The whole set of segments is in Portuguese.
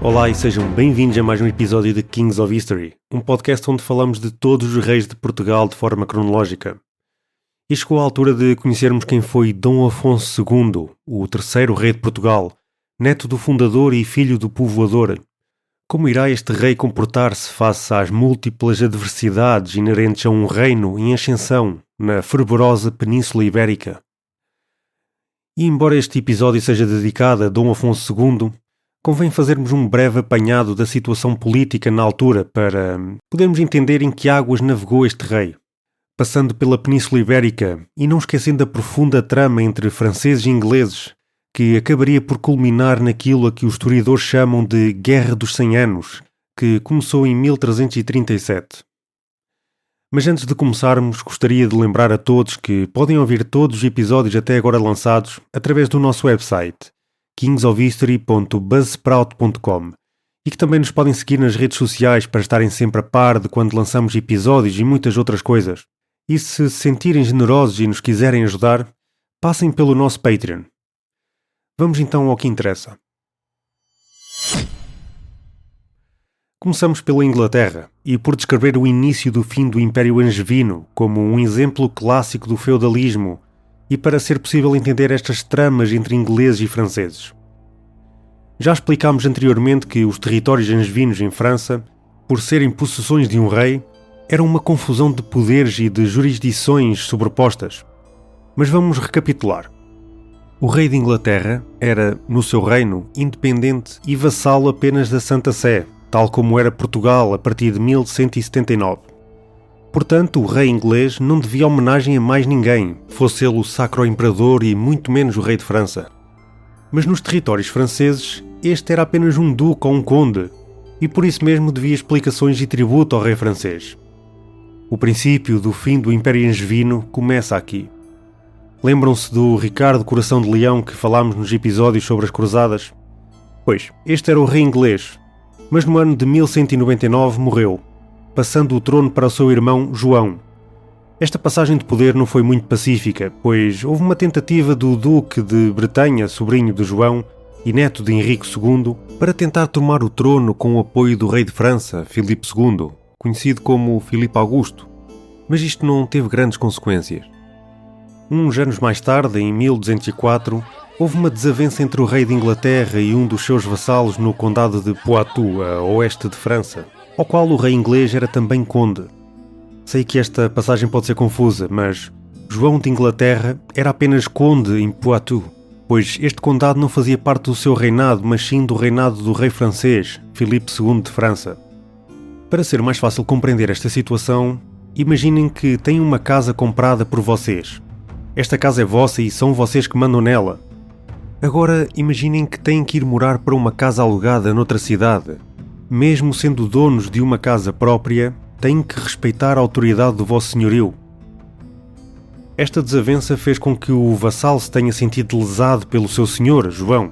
Olá e sejam bem-vindos a mais um episódio de Kings of History, um podcast onde falamos de todos os reis de Portugal de forma cronológica. E chegou a altura de conhecermos quem foi Dom Afonso II, o terceiro rei de Portugal, neto do fundador e filho do povoador. Como irá este rei comportar-se face às múltiplas adversidades inerentes a um reino em ascensão na fervorosa Península Ibérica? E embora este episódio seja dedicado a Dom Afonso II, convém fazermos um breve apanhado da situação política na altura para podermos entender em que águas navegou este rei, passando pela Península Ibérica e não esquecendo a profunda trama entre franceses e ingleses, que acabaria por culminar naquilo a que os historiadores chamam de Guerra dos 100 Anos, que começou em 1337. Mas antes de começarmos, gostaria de lembrar a todos que podem ouvir todos os episódios até agora lançados através do nosso website, kingsofhistory.buzzsprout.com, e que também nos podem seguir nas redes sociais para estarem sempre a par de quando lançamos episódios e muitas outras coisas. E se sentirem generosos e nos quiserem ajudar, passem pelo nosso Patreon. Vamos então ao que interessa. Começamos pela Inglaterra, e por descrever o início do fim do Império Angevino como um exemplo clássico do feudalismo, e para ser possível entender estas tramas entre ingleses e franceses. Já explicámos anteriormente que os territórios angevinos em França, por serem possessões de um rei, eram uma confusão de poderes e de jurisdições sobrepostas. Mas vamos recapitular. O rei de Inglaterra era, no seu reino, independente e vassalo apenas da Santa Sé, tal como era Portugal a partir de 1179. Portanto, o rei inglês não devia homenagem a mais ninguém, fosse ele o Sacro Imperador e muito menos o rei de França. Mas nos territórios franceses, este era apenas um duque ou um conde, e por isso mesmo devia explicações e tributo ao rei francês. O princípio do fim do Império Angevino começa aqui. Lembram-se do Ricardo Coração de Leão que falámos nos episódios sobre as cruzadas? Pois, este era o rei inglês, mas no ano de 1199 morreu, passando o trono para o seu irmão João. Esta passagem de poder não foi muito pacífica, pois houve uma tentativa do Duque de Bretanha, sobrinho de João e neto de Henrique II, para tentar tomar o trono com o apoio do rei de França, Filipe II, conhecido como Filipe Augusto, mas isto não teve grandes consequências. Uns anos mais tarde, em 1204, houve uma desavença entre o rei de Inglaterra e um dos seus vassalos no condado de Poitou, a oeste de França, ao qual o rei inglês era também conde. Sei que esta passagem pode ser confusa, mas João de Inglaterra era apenas conde em Poitou, pois este condado não fazia parte do seu reinado, mas sim do reinado do rei francês, Filipe II de França. Para ser mais fácil compreender esta situação, imaginem que têm uma casa comprada por vocês. Esta casa é vossa e são vocês que mandam nela. Agora imaginem que têm que ir morar para uma casa alugada noutra cidade. Mesmo sendo donos de uma casa própria, têm que respeitar a autoridade do vosso senhorio. Esta desavença fez com que o vassalo se tenha sentido lesado pelo seu senhor, João,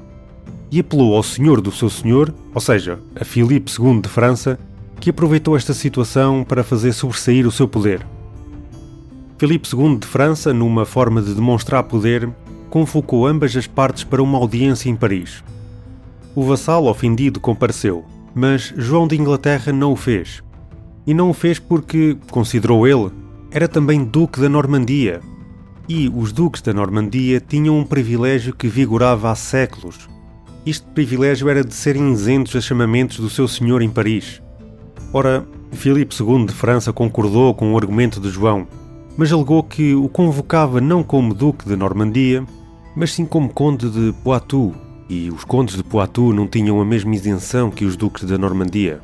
e apelou ao senhor do seu senhor, ou seja, a Filipe II de França, que aproveitou esta situação para fazer sobressair o seu poder. Filipe II de França, numa forma de demonstrar poder, convocou ambas as partes para uma audiência em Paris. O vassalo, ofendido, compareceu, mas João de Inglaterra não o fez. E não o fez porque, considerou ele, era também Duque da Normandia. E os Duques da Normandia tinham um privilégio que vigorava há séculos. Este privilégio era de serem isentos a chamamentos do seu senhor em Paris. Ora, Filipe II de França concordou com o argumento de João, mas alegou que o convocava não como Duque da Normandia, mas sim como Conde de Poitou, e os Condes de Poitou não tinham a mesma isenção que os Duques da Normandia.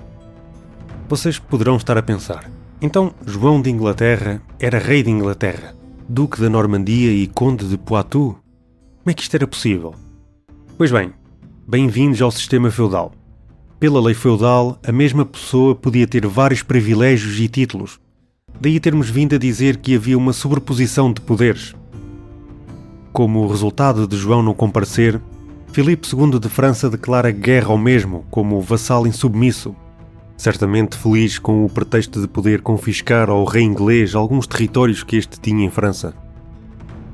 Vocês poderão estar a pensar, então João de Inglaterra era rei de Inglaterra, Duque da Normandia e Conde de Poitou? Como é que isto era possível? Pois bem, bem-vindos ao sistema feudal. Pela lei feudal, a mesma pessoa podia ter vários privilégios e títulos. Daí termos vindo a dizer que havia uma sobreposição de poderes. Como resultado de João não comparecer, Filipe II de França declara guerra ao mesmo, como vassalo insubmisso, certamente feliz com o pretexto de poder confiscar ao rei inglês alguns territórios que este tinha em França.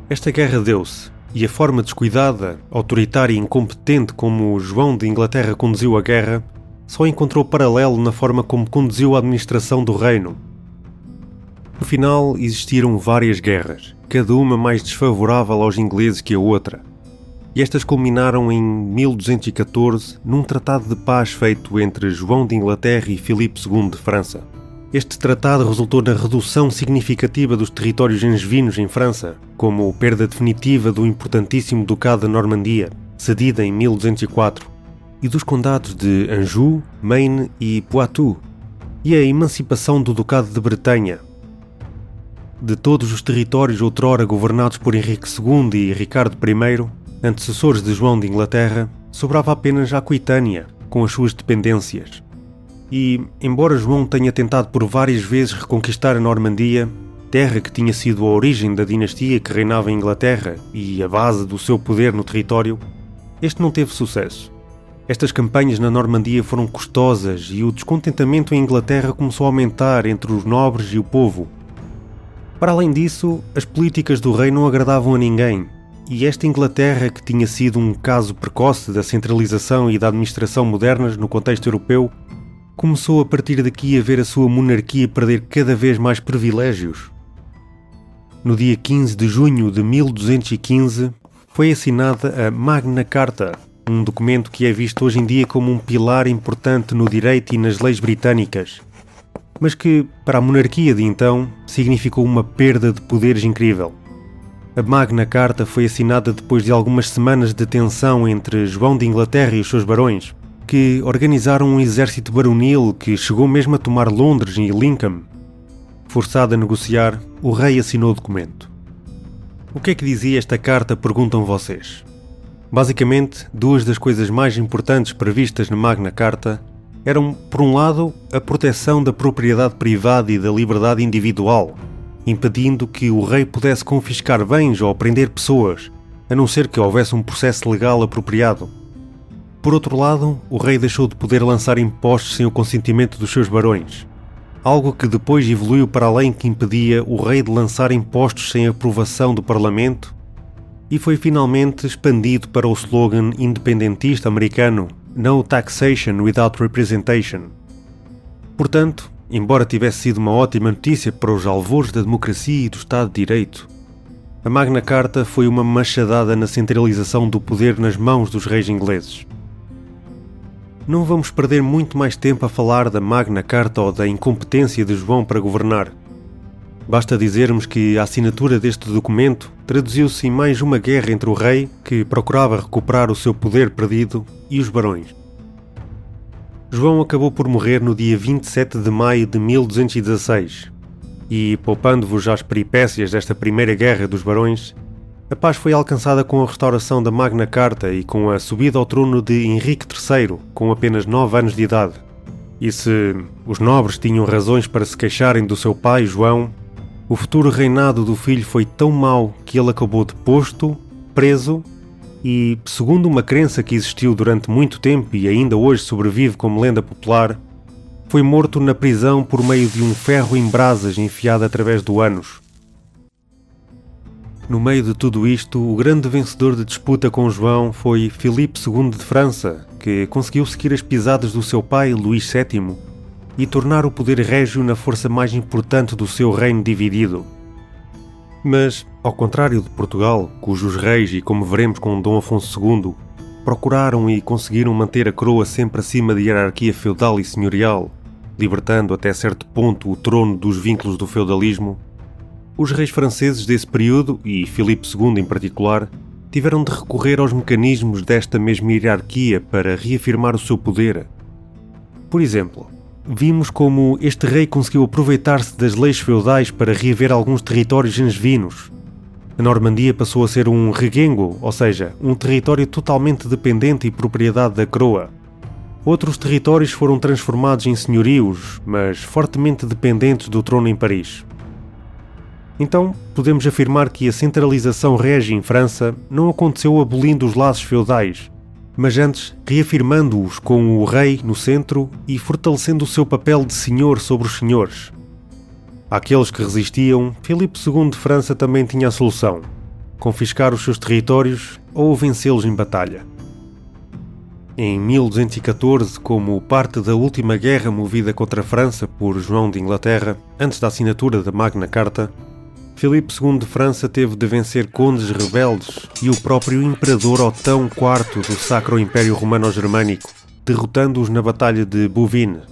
Esta guerra deu-se, e a forma descuidada, autoritária e incompetente como João de Inglaterra conduziu a guerra só encontrou paralelo na forma como conduziu a administração do reino. No final, existiram várias guerras, cada uma mais desfavorável aos ingleses que a outra, e estas culminaram em 1214 num tratado de paz feito entre João de Inglaterra e Filipe II de França. Este tratado resultou na redução significativa dos territórios angevinos em França, como a perda definitiva do importantíssimo Ducado da Normandia, cedida em 1204, e dos condados de Anjou, Maine e Poitou, e a emancipação do Ducado de Bretanha. De todos os territórios outrora governados por Henrique II e Ricardo I, antecessores de João de Inglaterra, sobrava apenas a Aquitânia, com as suas dependências. E, embora João tenha tentado por várias vezes reconquistar a Normandia, terra que tinha sido a origem da dinastia que reinava em Inglaterra e a base do seu poder no território, este não teve sucesso. Estas campanhas na Normandia foram custosas e o descontentamento em Inglaterra começou a aumentar entre os nobres e o povo. Para além disso, as políticas do rei não agradavam a ninguém, e esta Inglaterra, que tinha sido um caso precoce da centralização e da administração modernas no contexto europeu, começou a partir daqui a ver a sua monarquia perder cada vez mais privilégios. No dia 15 de junho de 1215, foi assinada a Magna Carta, um documento que é visto hoje em dia como um pilar importante no direito e nas leis britânicas, mas que, para a monarquia de então, significou uma perda de poderes incrível. A Magna Carta foi assinada depois de algumas semanas de tensão entre João de Inglaterra e os seus barões, que organizaram um exército baronil que chegou mesmo a tomar Londres e Lincoln. Forçado a negociar, o rei assinou o documento. O que é que dizia esta carta, perguntam vocês? Basicamente, duas das coisas mais importantes previstas na Magna Carta eram, por um lado, a proteção da propriedade privada e da liberdade individual, impedindo que o rei pudesse confiscar bens ou prender pessoas, a não ser que houvesse um processo legal apropriado. Por outro lado, o rei deixou de poder lançar impostos sem o consentimento dos seus barões, algo que depois evoluiu para além que impedia o rei de lançar impostos sem aprovação do Parlamento, e foi finalmente expandido para o slogan independentista americano No Taxation Without Representation. Portanto, embora tivesse sido uma ótima notícia para os alvores da democracia e do Estado de Direito, a Magna Carta foi uma machadada na centralização do poder nas mãos dos reis ingleses. Não vamos perder muito mais tempo a falar da Magna Carta ou da incompetência de João para governar. Basta dizermos que a assinatura deste documento traduziu-se em mais uma guerra entre o rei, que procurava recuperar o seu poder perdido, e os barões. João acabou por morrer no dia 27 de maio de 1216, e, poupando-vos as peripécias desta primeira guerra dos barões, a paz foi alcançada com a restauração da Magna Carta e com a subida ao trono de Henrique III, com apenas 9 anos de idade. E se os nobres tinham razões para se queixarem do seu pai, João, o futuro reinado do filho foi tão mau que ele acabou deposto, preso e, segundo uma crença que existiu durante muito tempo e ainda hoje sobrevive como lenda popular, foi morto na prisão por meio de um ferro em brasas enfiado através do ânus. No meio de tudo isto, o grande vencedor de disputa com João foi Filipe II de França, que conseguiu seguir as pisadas do seu pai, Luís VII, e tornar o poder régio na força mais importante do seu reino dividido. Mas, ao contrário de Portugal, cujos reis, e como veremos com Dom Afonso II, procuraram e conseguiram manter a coroa sempre acima da hierarquia feudal e senhorial, libertando até certo ponto o trono dos vínculos do feudalismo, os reis franceses desse período, e Filipe II em particular, tiveram de recorrer aos mecanismos desta mesma hierarquia para reafirmar o seu poder. Por exemplo, vimos como este rei conseguiu aproveitar-se das leis feudais para reaver alguns territórios angevinos. A Normandia passou a ser um regengo, ou seja, um território totalmente dependente e propriedade da coroa. Outros territórios foram transformados em senhorios, mas fortemente dependentes do trono em Paris. Então, podemos afirmar que a centralização régia em França não aconteceu abolindo os laços feudais, mas antes reafirmando-os com o rei no centro e fortalecendo o seu papel de senhor sobre os senhores. Àqueles que resistiam, Filipe II de França também tinha a solução: confiscar os seus territórios ou vencê-los em batalha. em 1214 como parte da última guerra movida contra a França por João de Inglaterra, antes da assinatura da Magna Carta, Filipe II de França teve de vencer condes rebeldes e o próprio imperador Otão IV do Sacro Império Romano-Germânico, derrotando-os na Batalha de Bouvines.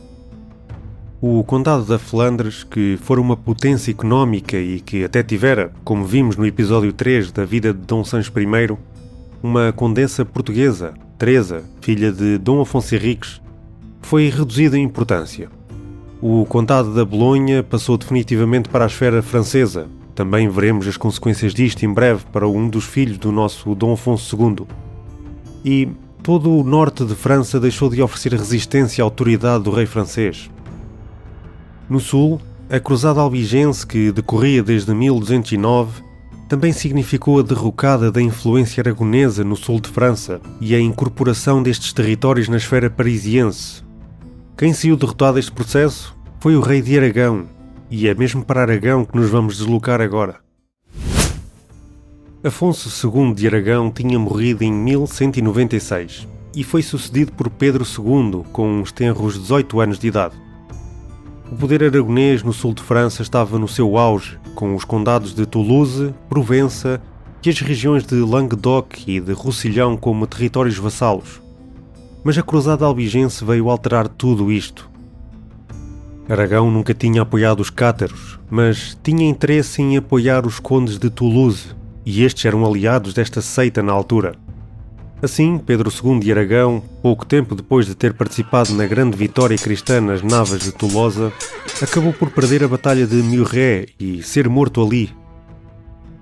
O Condado da Flandres, que fora uma potência económica e que até tivera, como vimos no episódio 3 da vida de Dom Sancho I, uma condessa portuguesa, Teresa, filha de Dom Afonso Henriques, foi reduzido em importância. O Condado da Bolonha passou definitivamente para a esfera francesa. Também veremos as consequências disto em breve para um dos filhos do nosso Dom Afonso II. E todo o norte de França deixou de oferecer resistência à autoridade do rei francês. No sul, a cruzada albigense, que decorria desde 1209, também significou a derrocada da influência aragonesa no sul de França e a incorporação destes territórios na esfera parisiense. Quem saiu derrotado deste processo foi o rei de Aragão, e é mesmo para Aragão que nos vamos deslocar agora. Afonso II de Aragão tinha morrido em 1196 e foi sucedido por Pedro II com uns tenros 18 anos de idade. O poder aragonês no sul de França estava no seu auge, com os condados de Toulouse, Provença e as regiões de Languedoc e de Roussillon como territórios vassalos. Mas a cruzada albigense veio alterar tudo isto. Aragão nunca tinha apoiado os cátaros, mas tinha interesse em apoiar os condes de Toulouse, e estes eram aliados desta seita na altura. Assim, Pedro II de Aragão, pouco tempo depois de ter participado na grande vitória cristã nas Navas de Tolosa, acabou por perder a Batalha de Muret e ser morto ali.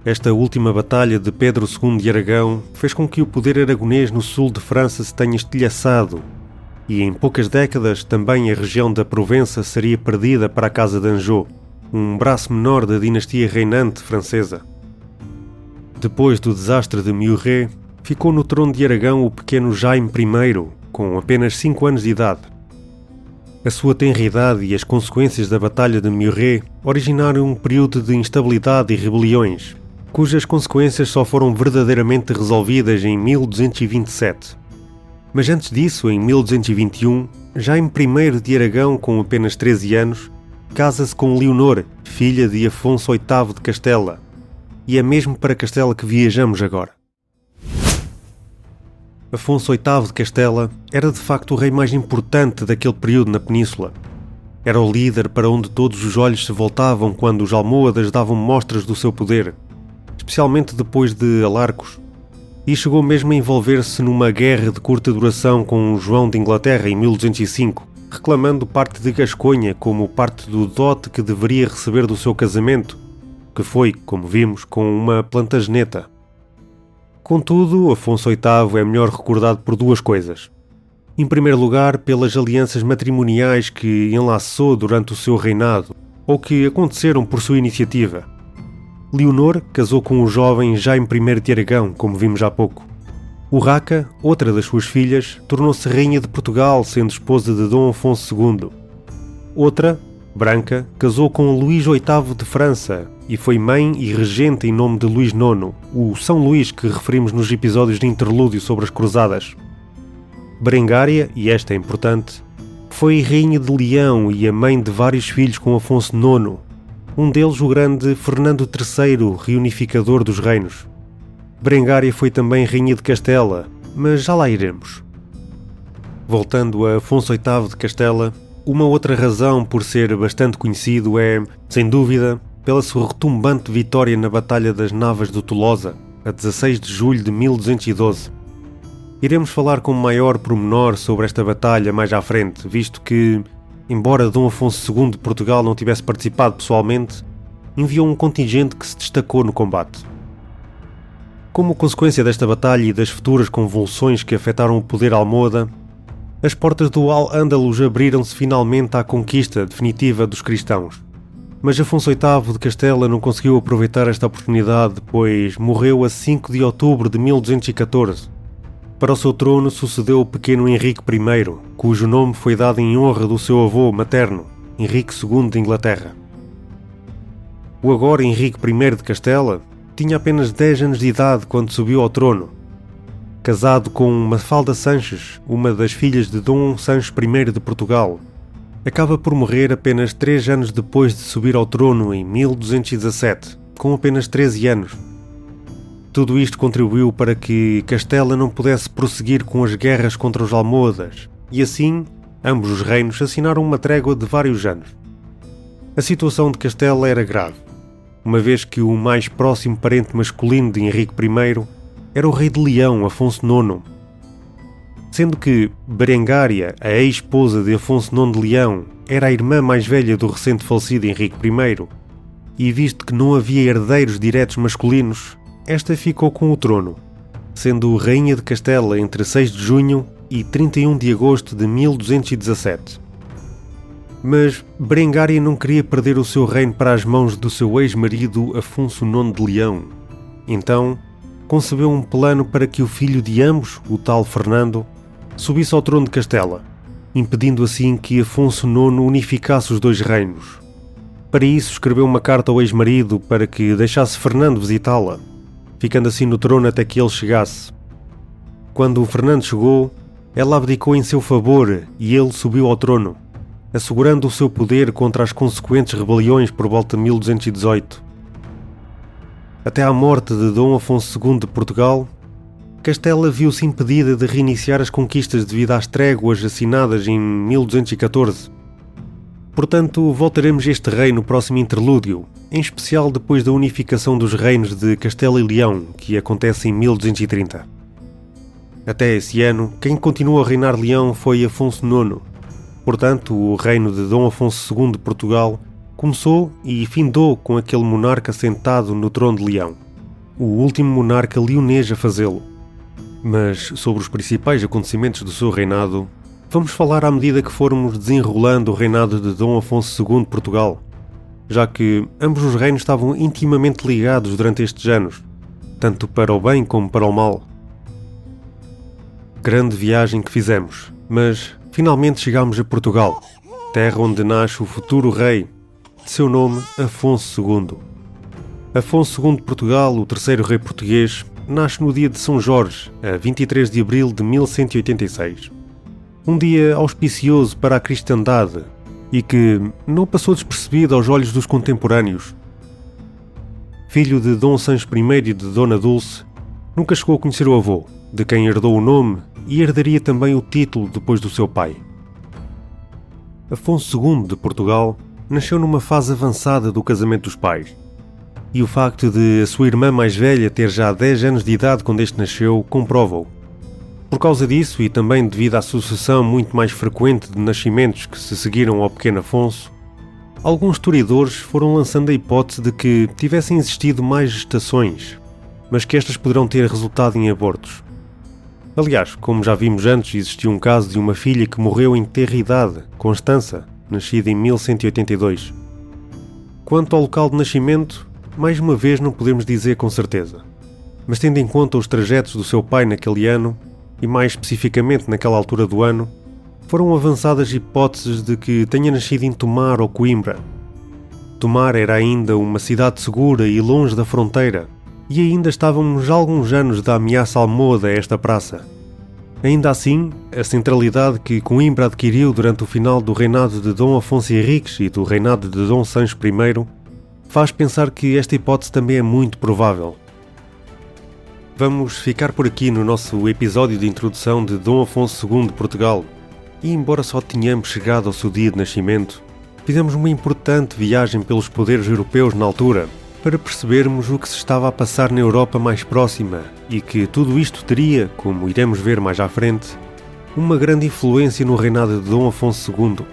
Esta última batalha de Pedro II de Aragão fez com que o poder aragonês no sul de França se tenha estilhaçado, e em poucas décadas também a região da Provença seria perdida para a Casa de Anjou, um braço menor da dinastia reinante francesa. Depois do desastre de Muret, ficou no trono de Aragão o pequeno Jaime I, com apenas 5 anos de idade. A sua tenra idade e as consequências da Batalha de Muret originaram um período de instabilidade e rebeliões, cujas consequências só foram verdadeiramente resolvidas em 1227. Mas antes disso, em 1221, Jaime I de Aragão, com apenas 13 anos, casa-se com Leonor, filha de Afonso VIII de Castela. E é mesmo para Castela que viajamos agora. Afonso VIII de Castela era de facto o rei mais importante daquele período na península. Era o líder para onde todos os olhos se voltavam quando os almohadas davam mostras do seu poder, especialmente depois de Alarcos. E chegou mesmo a envolver-se numa guerra de curta duração com João de Inglaterra em 1205, reclamando parte de Gasconha como parte do dote que deveria receber do seu casamento, que foi, como vimos, com uma plantageneta. Contudo, Afonso VIII é melhor recordado por duas coisas. Em primeiro lugar, pelas alianças matrimoniais que enlaçou durante o seu reinado, ou que aconteceram por sua iniciativa. Leonor casou com o jovem Jaime I de Aragão, como vimos há pouco. Urraca, outra das suas filhas, tornou-se rainha de Portugal, sendo esposa de Dom Afonso II. Outra, Branca, casou com Luís VIII de França e foi mãe e regente em nome de Luís IX, o São Luís que referimos nos episódios de interlúdio sobre as cruzadas. Berengária, e esta é importante, foi rainha de Leão e a mãe de vários filhos com Afonso IX, um deles o grande Fernando III, reunificador dos reinos. Berengária foi também rainha de Castela, mas já lá iremos. Voltando a Afonso VIII de Castela, uma outra razão por ser bastante conhecido é, sem dúvida, pela sua retumbante vitória na Batalha das Navas de Tolosa, a 16 de julho de 1212. Iremos falar com maior pormenor sobre esta batalha mais à frente, visto que, embora Dom Afonso II de Portugal não tivesse participado pessoalmente, enviou um contingente que se destacou no combate. Como consequência desta batalha e das futuras convulsões que afetaram o poder almohada, as portas do Al-Ándalus abriram-se finalmente à conquista definitiva dos cristãos. Mas Afonso VIII de Castela não conseguiu aproveitar esta oportunidade, pois morreu a 5 de outubro de 1214. Para o seu trono sucedeu o pequeno Henrique I, cujo nome foi dado em honra do seu avô materno, Henrique II de Inglaterra. O agora Henrique I de Castela tinha apenas 10 anos de idade quando subiu ao trono. casado com Mafalda Sanches, uma das filhas de Dom Sancho I de Portugal, acaba por morrer apenas 3 anos depois de subir ao trono em 1217, com apenas 13 anos. Tudo isto contribuiu para que Castela não pudesse prosseguir com as guerras contra os almohadas, e assim, ambos os reinos assinaram uma trégua de vários anos. A situação de Castela era grave, uma vez que o mais próximo parente masculino de Henrique I era o rei de Leão, Afonso IX. Sendo que Berengária, a ex-esposa de Afonso IX de Leão, era a irmã mais velha do recente falecido Henrique I, e visto que não havia herdeiros diretos masculinos, esta ficou com o trono, sendo rainha de Castela entre 6 de junho e 31 de agosto de 1217. Mas Berengária não queria perder o seu reino para as mãos do seu ex-marido Afonso IX de Leão. Então, concebeu um plano para que o filho de ambos, o tal Fernando, subisse ao trono de Castela, impedindo assim que Afonso IX unificasse os dois reinos. Para isso, escreveu uma carta ao ex-marido para que deixasse Fernando visitá-la, ficando assim no trono até que ele chegasse. Quando o Fernando chegou, ela abdicou em seu favor e ele subiu ao trono, assegurando o seu poder contra as consequentes rebeliões por volta de 1218. Até à morte de Dom Afonso II de Portugal, Castela viu-se impedida de reiniciar as conquistas devido às tréguas assinadas em 1214. Portanto, voltaremos a este rei no próximo interlúdio, em especial depois da unificação dos reinos de Castela e Leão, que acontece em 1230. Até esse ano, quem continuou a reinar Leão foi Afonso IX. Portanto, o reino de Dom Afonso II de Portugal começou e findou com aquele monarca sentado no trono de Leão, o último monarca leonês a fazê-lo. Mas sobre os principais acontecimentos do seu reinado, vamos falar à medida que formos desenrolando o reinado de Dom Afonso II de Portugal, já que ambos os reinos estavam intimamente ligados durante estes anos, tanto para o bem como para o mal. Grande viagem que fizemos, mas finalmente chegámos a Portugal, terra onde nasce o futuro rei, de seu nome Afonso II. Afonso II de Portugal, o terceiro rei português, nasce no dia de São Jorge, a 23 de abril de 1186. Um dia auspicioso para a cristandade e que não passou despercebido aos olhos dos contemporâneos. Filho de Dom Sancho I e de Dona Dulce, nunca chegou a conhecer o avô, de quem herdou o nome e herdaria também o título depois do seu pai. Afonso II de Portugal nasceu numa fase avançada do casamento dos pais, e o facto de a sua irmã mais velha ter já 10 anos de idade quando este nasceu comprova-o. Por causa disso, e também devido à sucessão muito mais frequente de nascimentos que se seguiram ao pequeno Afonso, alguns historiadores foram lançando a hipótese de que tivessem existido mais gestações, mas que estas poderão ter resultado em abortos. Aliás, como já vimos antes, existiu um caso de uma filha que morreu em tenra idade, Constança, nascida em 1182. Quanto ao local de nascimento, mais uma vez não podemos dizer com certeza, mas tendo em conta os trajetos do seu pai naquele ano, e mais especificamente naquela altura do ano, foram avançadas hipóteses de que tenha nascido em Tomar ou Coimbra. Tomar era ainda uma cidade segura e longe da fronteira, e ainda estávamos alguns anos da ameaça almohade a esta praça. Ainda assim, a centralidade que Coimbra adquiriu durante o final do reinado de Dom Afonso Henriques e do reinado de Dom Sancho I faz pensar que esta hipótese também é muito provável. Vamos ficar por aqui no nosso episódio de introdução de Dom Afonso II de Portugal. E embora só tenhamos chegado ao seu dia de nascimento, fizemos uma importante viagem pelos poderes europeus na altura, para percebermos o que se estava a passar na Europa mais próxima e que tudo isto teria, como iremos ver mais à frente, uma grande influência no reinado de Dom Afonso II.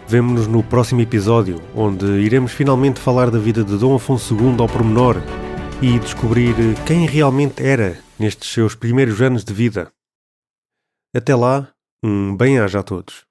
Vemo-nos no próximo episódio, onde iremos finalmente falar da vida de Dom Afonso II ao pormenor e descobrir quem realmente era nestes seus primeiros anos de vida. Até lá, bem-aja a todos.